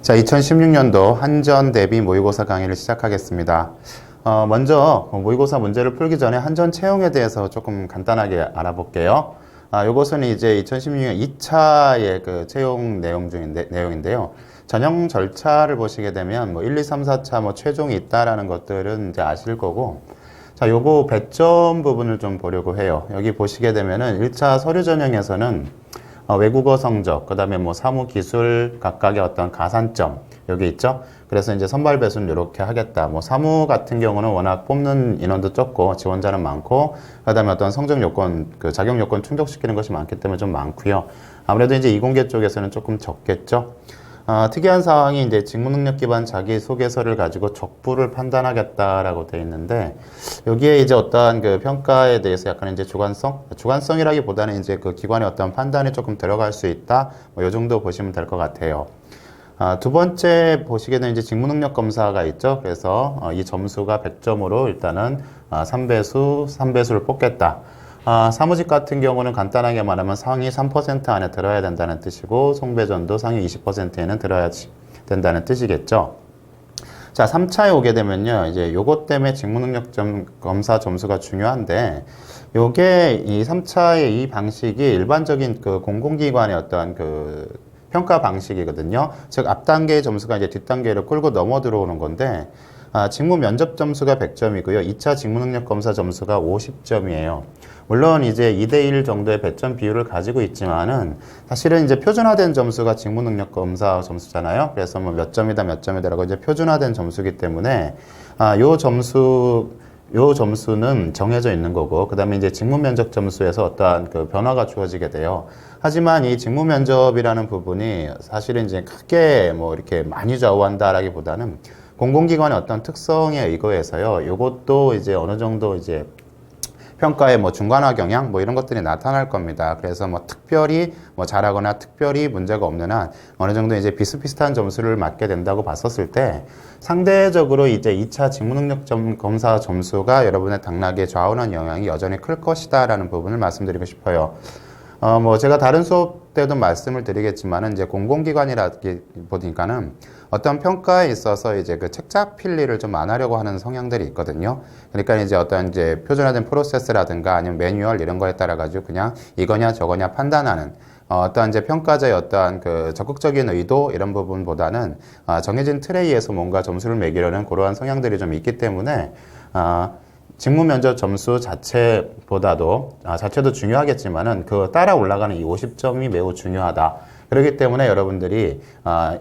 자, 2016년도 한전 대비 모의고사 강의를 시작하겠습니다. 먼저 모의고사 문제를 풀기 전에 한전 채용에 대해서 조금 간단하게 알아볼게요. 요것은 이제 2016년 2차의 그 채용 내용인데요. 전형 절차를 보시게 되면 뭐 1, 2, 3, 4차 뭐 최종이 있다라는 것들은 이제 아실 거고, 자, 요거 배점 부분을 좀 보려고 해요. 여기 보시게 되면은 1차 서류 전형에서는 외국어 성적, 그 다음에 뭐 사무 기술 각각의 어떤 가산점, 여기 있죠? 그래서 이제 선발 배수는 이렇게 하겠다. 뭐 사무 같은 경우는 워낙 뽑는 인원도 적고 지원자는 많고, 그 다음에 어떤 성적 요건, 그 자격 요건 충족시키는 것이 많기 때문에 좀 많고요. 아무래도 이제 이공계 쪽에서는 조금 적겠죠? 특이한 사항이 이제 직무능력 기반 자기소개서를 가지고 적부를 판단하겠다라고 되어 있는데, 여기에 이제 어떠한 그 평가에 대해서 약간 이제 주관성이라기보다는 이제 그 기관의 어떤 판단이 조금 들어갈 수 있다. 뭐 요 정도 보시면 될 것 같아요. 두 번째 보시게 되면 이제 직무능력 검사가 있죠. 그래서 이 점수가 100점으로 일단은 3배수를 뽑겠다. 사무직 같은 경우는 간단하게 말하면 상위 3% 안에 들어야 된다는 뜻이고, 송배전도 상위 20%에는 들어야 된다는 뜻이겠죠. 자, 3차에 오게 되면요, 이제 요것 때문에 직무능력 검사 점수가 중요한데, 요게 이 3차의 이 방식이 일반적인 그 공공기관의 어떤 그 평가 방식이거든요. 즉, 앞단계의 점수가 이제 뒷단계로 끌고 넘어 들어오는 건데, 직무 면접 점수가 100점이고요. 2차 직무능력 검사 점수가 50점이에요. 물론 이제 2대1 정도의 배점 비율을 가지고 있지만은 사실은 이제 표준화된 점수가 직무능력 검사 점수잖아요. 그래서 뭐 몇 점이다 몇 점이다라고 이제 표준화된 점수이기 때문에 요 점수는 정해져 있는 거고, 그 다음에 이제 직무 면접 점수에서 어떠한 그 변화가 주어지게 돼요. 하지만 이 직무 면접이라는 부분이 사실은 이제 크게 뭐 이렇게 많이 좌우한다라기보다는 공공기관의 어떤 특성에 의거해서요. 요것도 이제 어느 정도 이제 평가의 뭐 중간화 경향 뭐 이런 것들이 나타날 겁니다. 그래서 뭐 특별히 뭐 잘하거나 특별히 문제가 없는 한 어느 정도 이제 비슷비슷한 점수를 맞게 된다고 봤었을 때, 상대적으로 이제 2차 직무능력 검사 점수가 여러분의 당락에 좌우하는 영향이 여전히 클 것이다라는 부분을 말씀드리고 싶어요. 뭐 제가 다른 수업 때도 말씀을 드리겠지만은 이제 공공기관이라 보니까는 어떤 평가에 있어서 이제 그 책자 필리를 좀 안 하려고 하는 성향들이 있거든요. 그러니까 이제 어떤 이제 표준화된 프로세스라든가 아니면 매뉴얼 이런 거에 따라 가지고 그냥 이거냐 저거냐 판단하는 어떠한 이제 평가자의 어떠한 그 적극적인 의도 이런 부분보다는 정해진 틀에 의해서 뭔가 점수를 매기려는 그러한 성향들이 좀 있기 때문에 직무 면접 점수 자체보다도, 자체도 중요하겠지만은 그 따라 올라가는 이 50점이 매우 중요하다. 그렇기 때문에 여러분들이,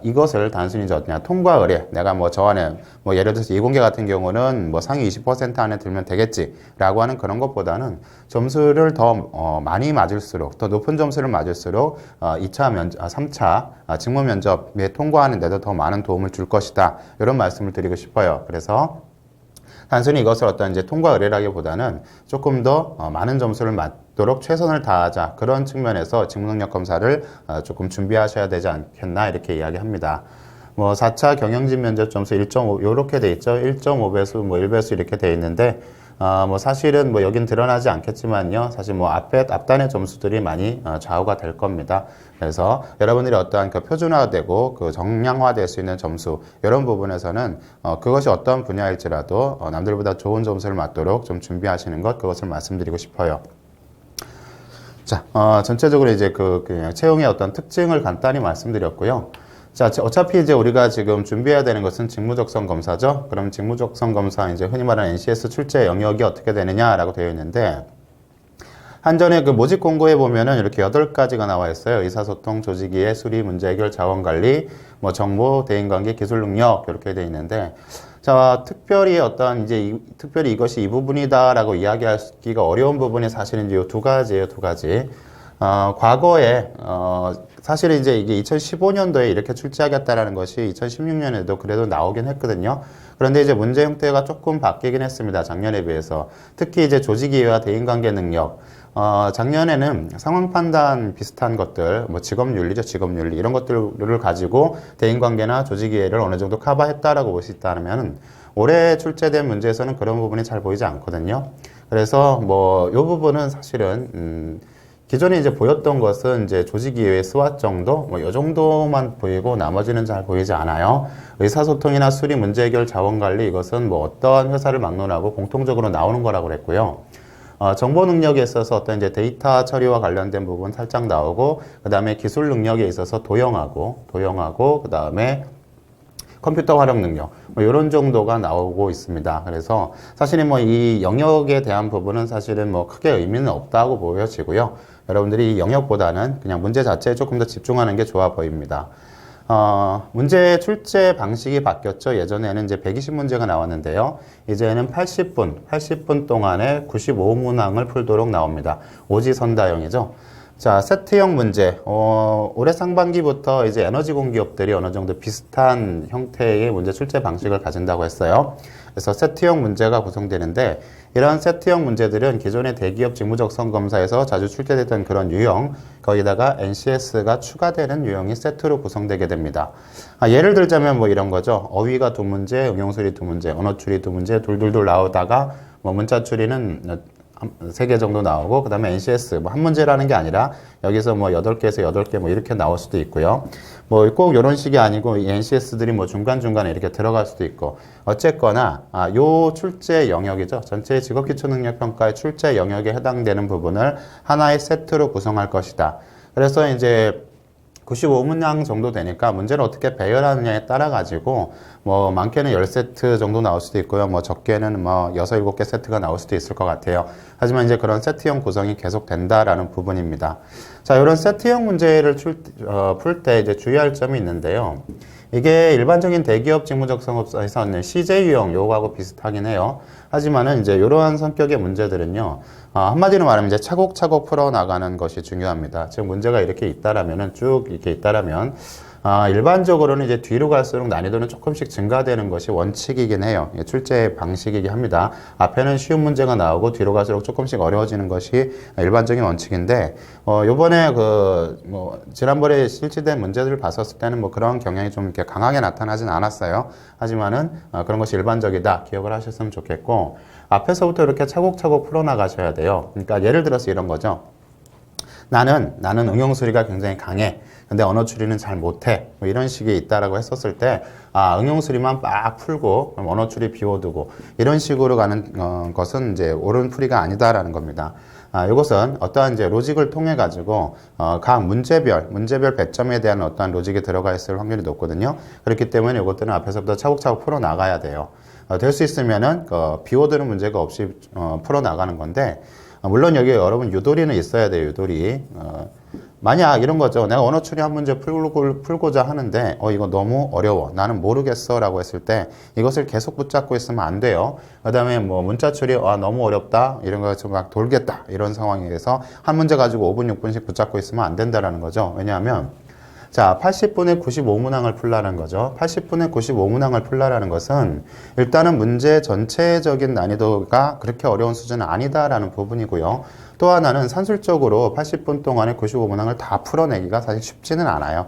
이것을 단순히 이제 어떠냐, 통과 의뢰. 내가 뭐 저 안에, 뭐 예를 들어서 이공계 같은 경우는 뭐 상위 20% 안에 들면 되겠지. 라고 하는 그런 것보다는 점수를 더, 많이 맞을수록, 더 높은 점수를 맞을수록, 3차 직무 면접에 통과하는 데도 더 많은 도움을 줄 것이다. 이런 말씀을 드리고 싶어요. 그래서, 단순히 이것을 어떤 이제 통과 의뢰라기보다는 조금 더 많은 점수를 맞도록 최선을 다하자, 그런 측면에서 직무능력 검사를 조금 준비하셔야 되지 않겠나 이렇게 이야기합니다. 뭐 4차 경영진 면접 점수 1.5 요렇게 돼 있죠. 1.5배수 뭐 1배수 이렇게 돼 있는데 뭐 사실은 뭐 여긴 드러나지 않겠지만요. 사실 뭐 앞단의 점수들이 많이 좌우가 될 겁니다. 그래서 여러분들이 어떠한 그 표준화되고 그 정량화될 수 있는 점수, 이런 부분에서는 그것이 어떤 분야일지라도 남들보다 좋은 점수를 맞도록 좀 준비하시는 것, 그것을 말씀드리고 싶어요. 자, 전체적으로 이제 그 채용의 어떤 특징을 간단히 말씀드렸고요. 자, 어차피 이제 우리가 지금 준비해야 되는 것은 직무적성 검사죠. 그럼 직무적성 검사, 이제 흔히 말하는 NCS 출제 영역이 어떻게 되느냐라고 되어 있는데, 한전의 그 모집 공고에 보면은 이렇게 8가지가 나와 있어요. 의사소통, 조직이해, 수리, 문제 해결, 자원관리, 뭐 정보, 대인관계, 기술 능력, 이렇게 되어 있는데, 자, 특별히 특별히 이것이 이 부분이다라고 이야기하기가 어려운 부분이 사실은 이제 이 2가지예요, 2가지. 과거에, 사실 이제 이게 2015년도에 이렇게 출제하겠다라는 것이 2016년에도 그래도 나오긴 했거든요. 그런데 이제 문제 형태가 조금 바뀌긴 했습니다. 작년에 비해서. 특히 이제 조직이해와 대인관계 능력. 작년에는 상황 판단 비슷한 것들, 뭐 직업윤리죠, 직업윤리. 이런 것들을 가지고 대인관계나 조직이해를 어느 정도 커버했다라고 볼 수 있다면, 올해 출제된 문제에서는 그런 부분이 잘 보이지 않거든요. 그래서 뭐, 요 부분은 사실은, 기존에 이제 보였던 것은 이제 조직이외의 스왓 정도, 뭐 이 정도만 보이고 나머지는 잘 보이지 않아요. 의사소통이나 수리, 문제 해결, 자원관리 이것은 뭐 어떠한 회사를 막론하고 공통적으로 나오는 거라고 그랬고요. 정보 능력에 있어서 어떤 이제 데이터 처리와 관련된 부분 살짝 나오고, 그 다음에 기술 능력에 있어서 도형하고, 그 다음에 컴퓨터 활용 능력, 뭐 이런 정도가 나오고 있습니다. 그래서 사실은 뭐 이 영역에 대한 부분은 사실은 뭐 크게 의미는 없다고 보여지고요. 여러분들이 이 영역보다는 그냥 문제 자체에 조금 더 집중하는 게 좋아 보입니다. 문제 출제 방식이 바뀌었죠. 예전에는 이제 120문제가 나왔는데요. 이제는 80분 동안에 95문항을 풀도록 나옵니다. 오지선다형이죠. 자, 세트형 문제. 올해 상반기부터 이제 에너지 공기업들이 어느 정도 비슷한 형태의 문제 출제 방식을 가진다고 했어요. 그래서 세트형 문제가 구성되는데, 이런 세트형 문제들은 기존의 대기업 직무적성 검사에서 자주 출제됐던 그런 유형, 거기다가 NCS가 추가되는 유형이 세트로 구성되게 됩니다. 예를 들자면 뭐 이런 거죠. 어휘가 2문제, 응용수리 2문제, 언어추리 2문제, 둘둘둘 나오다가 뭐 문자 추리는 3개 정도 나오고, 그 다음에 NCS, 뭐 한 문제라는 게 아니라 여기서 뭐 8개에서 8개 뭐 이렇게 나올 수도 있고요. 뭐 꼭 이런 식이 아니고 이 NCS들이 뭐 중간중간에 이렇게 들어갈 수도 있고, 어쨌거나, 요 출제 영역이죠. 전체 직업기초능력평가의 출제 영역에 해당되는 부분을 하나의 세트로 구성할 것이다. 그래서 이제 95문항 정도 되니까 문제를 어떻게 배열하느냐에 따라 가지고 뭐 많게는 10세트 정도 나올 수도 있고요. 뭐 적게는 뭐 6, 7개 세트가 나올 수도 있을 것 같아요. 하지만 이제 그런 세트형 구성이 계속 된다라는 부분입니다. 자, 이런 세트형 문제를 풀 때 이제 주의할 점이 있는데요. 이게 일반적인 대기업 직무적성업에서는 CJ 유형 요거하고 비슷하긴 해요. 하지만은 이제 이러한 성격의 문제들은요, 한마디로 말하면 이제 차곡차곡 풀어나가는 것이 중요합니다. 즉, 문제가 이렇게 있다라면은 쭉 이렇게 있다라면, 일반적으로는 이제 뒤로 갈수록 난이도는 조금씩 증가되는 것이 원칙이긴 해요. 출제 방식이긴 합니다. 앞에는 쉬운 문제가 나오고 뒤로 갈수록 조금씩 어려워지는 것이 일반적인 원칙인데, 요번에 지난번에 실시된 문제들을 봤었을 때는 뭐 그런 경향이 좀 이렇게 강하게 나타나진 않았어요. 하지만은, 그런 것이 일반적이다. 기억을 하셨으면 좋겠고, 앞에서부터 이렇게 차곡차곡 풀어나가셔야 돼요. 그러니까 예를 들어서 이런 거죠. 나는 응용수리가 굉장히 강해. 근데 언어 추리는 잘 못해. 뭐 이런 식이 있다라고 했었을 때, 응용수리만 막 풀고, 언어 추리 비워두고, 이런 식으로 가는 것은 이제 옳은 풀이가 아니다라는 겁니다. 이것은 어떠한 이제 로직을 통해 가지고, 각 문제별 배점에 대한 어떠한 로직이 들어가 있을 확률이 높거든요. 그렇기 때문에 이것들은 앞에서부터 차곡차곡 풀어 나가야 돼요. 될 수 있으면은, 비워두는 문제가 없이, 풀어 나가는 건데, 물론 여기 여러분 유도리는 있어야 돼요, 유도리. 만약 이런 거죠. 내가 언어 추리 한 문제 풀고자 하는데, 이거 너무 어려워. 나는 모르겠어. 라고 했을 때, 이것을 계속 붙잡고 있으면 안 돼요. 그 다음에 뭐 문자 추리, 너무 어렵다. 이런 거에서 막 돌겠다. 이런 상황에서 한 문제 가지고 5분, 6분씩 붙잡고 있으면 안 된다라는 거죠. 왜냐하면, 자, 80분에 95문항을 풀라는 거죠. 80분에 95문항을 풀라는 것은 일단은 문제 전체적인 난이도가 그렇게 어려운 수준은 아니다라는 부분이고요. 또 하나는 산술적으로 80분 동안에 95문항을 다 풀어내기가 사실 쉽지는 않아요.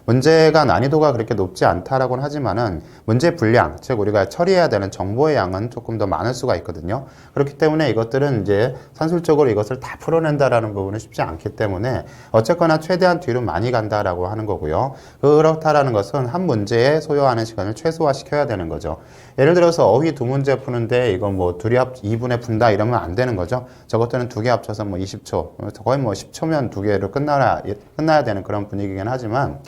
문제가 난이도가 그렇게 높지 않다라고는 하지만은 문제 분량, 즉 우리가 처리해야 되는 정보의 양은 조금 더 많을 수가 있거든요. 그렇기 때문에 이것들은 이제 산술적으로 이것을 다 풀어낸다라는 부분은 쉽지 않기 때문에 어쨌거나 최대한 뒤로 많이 간다라고 하는 거고요. 그렇다라는 것은 한 문제에 소요하는 시간을 최소화시켜야 되는 거죠. 예를 들어서 어휘 2문제 푸는데 이거 뭐 둘이 2분에 푼다 이러면 안 되는 거죠. 저것들은 2개 합쳐서 뭐 20초, 거의 뭐 10초면 2개로 끝나야 되는 그런 분위기긴 하지만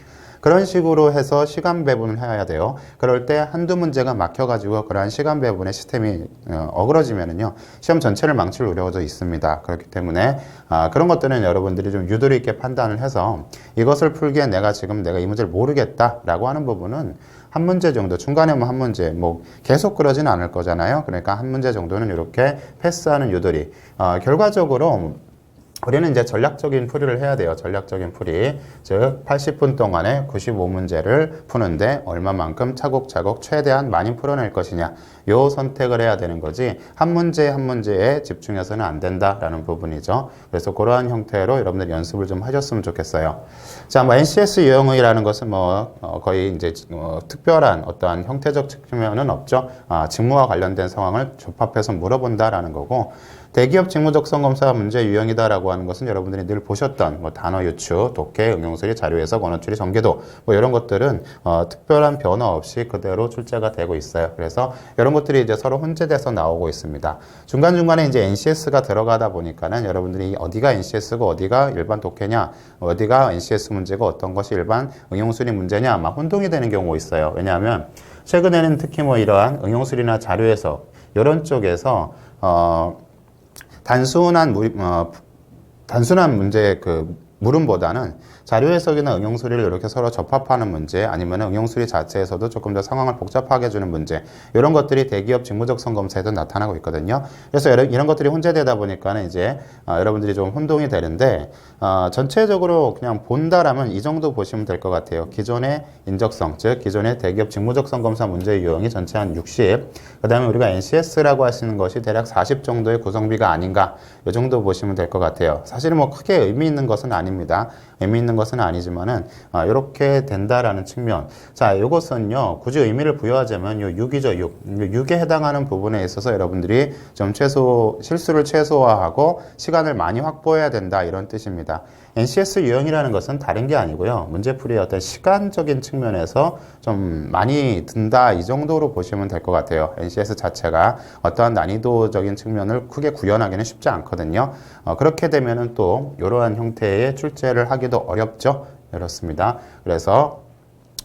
그런 식으로 해서 시간 배분을 해야 돼요. 그럴 때 한두 문제가 막혀가지고 그러한 시간 배분의 시스템이 어그러지면은요, 시험 전체를 망칠 우려가 있습니다. 그렇기 때문에 그런 것들은 여러분들이 좀 유도리 있게 판단을 해서 이것을 풀기에 내가 이 문제를 모르겠다라고 하는 부분은 한 문제 정도, 중간에 뭐 한 문제, 뭐 계속 그러진 않을 거잖아요. 그러니까 한 문제 정도는 이렇게 패스하는 유도리. 결과적으로 우리는 이제 전략적인 풀이를 해야 돼요. 전략적인 풀이. 즉, 80분 동안에 95문제를 푸는데 얼마만큼 차곡차곡 최대한 많이 풀어낼 것이냐. 요 선택을 해야 되는 거지, 한 문제 한 문제에 집중해서는 안 된다라는 부분이죠. 그래서 그러한 형태로 여러분들 연습을 좀 하셨으면 좋겠어요. 자, 뭐 NCS 유형이라는 것은 뭐 거의 이제 특별한 어떠한 형태적 측면은 없죠. 직무와 관련된 상황을 접합해서 물어본다라는 거고, 대기업 직무적성 검사 문제 유형이다라고 하는 것은 여러분들이 늘 보셨던 뭐 단어 유추, 독해, 응용수리, 자료 해석, 언어 추리, 전개도 뭐 이런 것들은 특별한 변화 없이 그대로 출제가 되고 있어요. 그래서 이런 것들이 이제 서로 혼재돼서 나오고 있습니다. 중간중간에 이제 NCS가 들어가다 보니까는 여러분들이 어디가 NCS고 어디가 일반 독해냐, 어디가 NCS 문제고 어떤 것이 일반 응용수리 문제냐 막 혼동이 되는 경우가 있어요. 왜냐하면 최근에는 특히 뭐 이러한 응용수리나 자료 해석 이런 쪽에서 단순한 문제 물음보다는 자료 해석이나 응용수리를 이렇게 서로 접합하는 문제, 아니면 응용수리 자체에서도 조금 더 상황을 복잡하게 해주는 문제, 이런 것들이 대기업 직무적성 검사에도 나타나고 있거든요. 그래서 이런 것들이 혼재되다 보니까는 이제 여러분들이 좀 혼동이 되는데, 전체적으로 그냥 본다라면 이 정도 보시면 될 것 같아요. 기존의 인적성, 즉 기존의 대기업 직무적성 검사 문제 유형이 전체 한 60, 그 다음에 우리가 NCS라고 하시는 것이 대략 40 정도의 구성비가 아닌가, 이 정도 보시면 될 것 같아요. 사실은 뭐 크게 의미 있는 것은 아닙니다. 의미 있는 것은 아니지만은 이렇게 된다라는 측면. 자, 이것은요 굳이 의미를 부여하자면 요 6이죠. 6에 해당하는 부분에 있어서 여러분들이 좀 실수를 최소화하고 시간을 많이 확보해야 된다, 이런 뜻입니다. NCS 유형이라는 것은 다른 게 아니고요, 문제풀이의 어떤 시간적인 측면에서 좀 많이 든다, 이 정도로 보시면 될 것 같아요. NCS 자체가 어떠한 난이도적인 측면을 크게 구현하기는 쉽지 않거든요. 그렇게 되면은 또 이러한 형태의 출제를 하기도 어렵죠. 이렇습니다. 그래서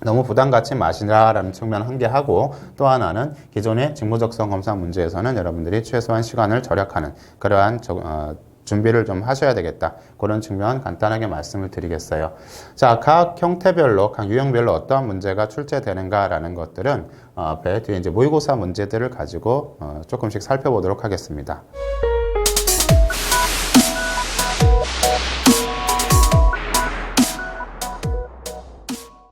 너무 부담 갖지 마시라라는 측면 한 개 하고, 또 하나는 기존의 직무적성 검사 문제에서는 여러분들이 최소한 시간을 절약하는 그러한 준비를 좀 하셔야 되겠다, 그런 측면 간단하게 말씀을 드리겠어요. 자, 각 형태별로, 각 유형별로 어떠한 문제가 출제되는가라는 것들은 뒤에 이제 모의고사 문제들을 가지고 조금씩 살펴보도록 하겠습니다.